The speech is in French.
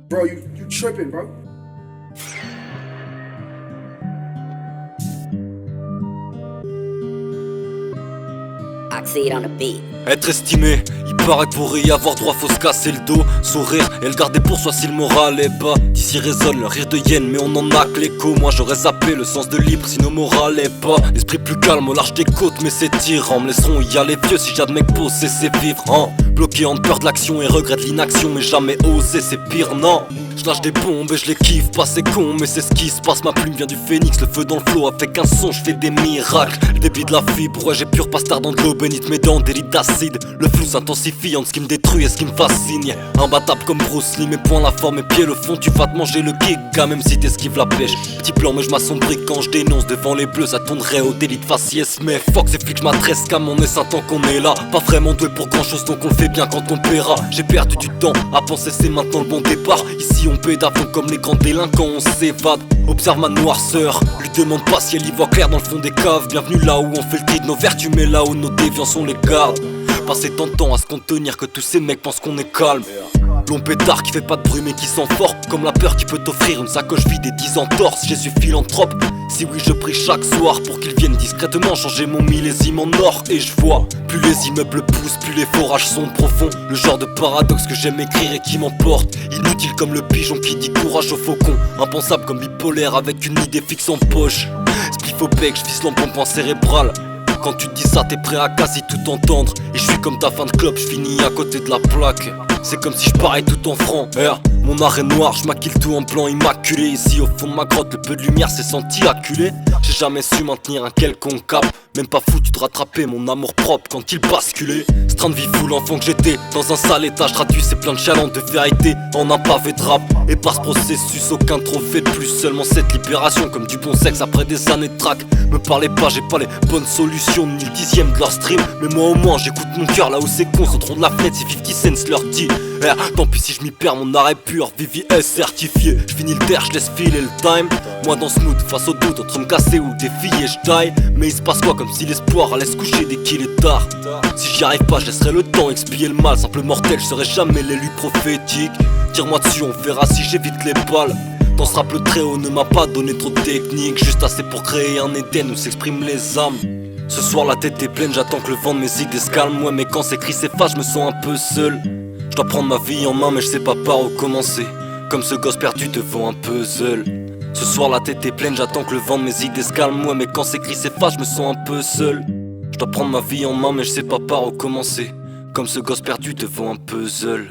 Bro, you tripping, bro. Oxide on the beat. Être estimé, il paraît que pour y avoir droit faut se casser le dos. Sourire et le garder pour soi si le moral est bas. D'ici résonne le rire de hyène mais on en a que l'écho. Moi j'aurais zappé le sens de libre si nos morales est pas. L'esprit plus calme au large des côtes mais c'est tyran. Me laisseront y aller vieux si j'admets que bosser c'est vivre hein. Bloqué en peur de l'action et regrette l'inaction mais jamais osé c'est pire non. Je lâche des bombes et je les kiffe pas c'est con mais c'est ce qui se passe. Ma plume vient du phénix, le feu dans le flot avec un son je fais des miracles. Le débit de la fibre, ouais j'ai pur pasteur dans de l'eau bénite mes dents des litres d'acide. Le flou s'intensifie entre ce qui me détruit et ce qui me fascine yeah. Imbattable comme Bruce Lee, mes poings la forme, mes pieds le fond. Tu vas te manger le giga même si t'esquives la pêche. Petit plan mais je m'assombris quand je dénonce. Devant les bleus ça tournerait au délit de faciès. Mais fuck ces flics, je m'adresse qu'à mon essaim tant qu'on est là. Pas vraiment doué pour grand chose donc on le fait bien quand on paiera. J'ai perdu du temps à penser c'est maintenant le bon départ. Ici on paie d'avant comme les grands délinquants on s'évade. Observe ma noirceur, lui demande pas si elle y voit clair dans le fond des caves. Bienvenue là où on fait le tri de nos vertus mais là où nos déviants on les garde. Passer tant de temps à se contenir que tous ces mecs pensent qu'on est calme. Long pétard qui fait pas de bruit mais qui sent fort. Comme la peur qui peut t'offrir une sacoche vide et 10 entorses. Jésus philanthrope, si oui je prie chaque soir pour qu'ils viennent discrètement changer mon millésime en or. Et je vois, plus les immeubles poussent, plus les forages sont profonds. Le genre de paradoxe que j'aime écrire et qui m'emporte. Inutile comme le pigeon qui dit courage au faucon. Impensable comme bipolaire avec une idée fixe en poche. Spliff au bec, je visse l'embonpoint cérébral. Quand tu te dis ça t'es prêt à quasi tout entendre. Et je suis comme ta fin de club, je finis à côté de la plaque. C'est comme si je parais tout en franc Mon art est noir, je maquille tout en blanc immaculé. Ici au fond de ma grotte, le peu de lumière s'est senti acculé. J'ai jamais su maintenir un quelconque cap. Même pas foutu de rattraper mon amour propre quand il basculait. Ce train de vie fou l'enfant que j'étais. Dans un sale état, je traduis ces plein de chalands de vérité en un pavé de rap. Et par ce processus, aucun trophée de plus. Seulement cette libération comme du bon sexe après des années de trac. Me parlez pas, j'ai pas les bonnes solutions ni le dixième de leur stream. Mais moi au moins j'écoute mon cœur là où c'est con. Sauteront de la fenêtre si 50 Cent leur dit tant pis si je m'y perds, mon art est pur, VVS certifié. Je finis le terre, je laisse filer le time. Moi dans ce mood, face au doute, entre me casser ou défier, je taille. Mais il se passe quoi comme si l'espoir allait se coucher dès qu'il est tard. Si j'y arrive pas, je laisserai le temps expier le mal. Simple mortel, je serai jamais l'élu prophétique. Tire-moi dessus, on verra si j'évite les balles. Dans ce rap le très haut ne m'a pas donné trop de technique. Juste assez pour créer un Éden où s'expriment les âmes. Ce soir la tête est pleine, j'attends que le vent de mes idées se calme. Ouais mais quand s'écrit ces phrases, je me sens un peu seul. Je dois prendre ma vie en main mais je sais pas par où commencer. Comme ce gosse perdu devant un puzzle. Ce soir la tête est pleine, j'attends que le vent de mes idées se calme. Ouais mais quand s'écrit ces phrases, je me sens un peu seul. Je dois prendre ma vie en main mais je sais pas par où commencer. Comme ce gosse perdu devant un puzzle.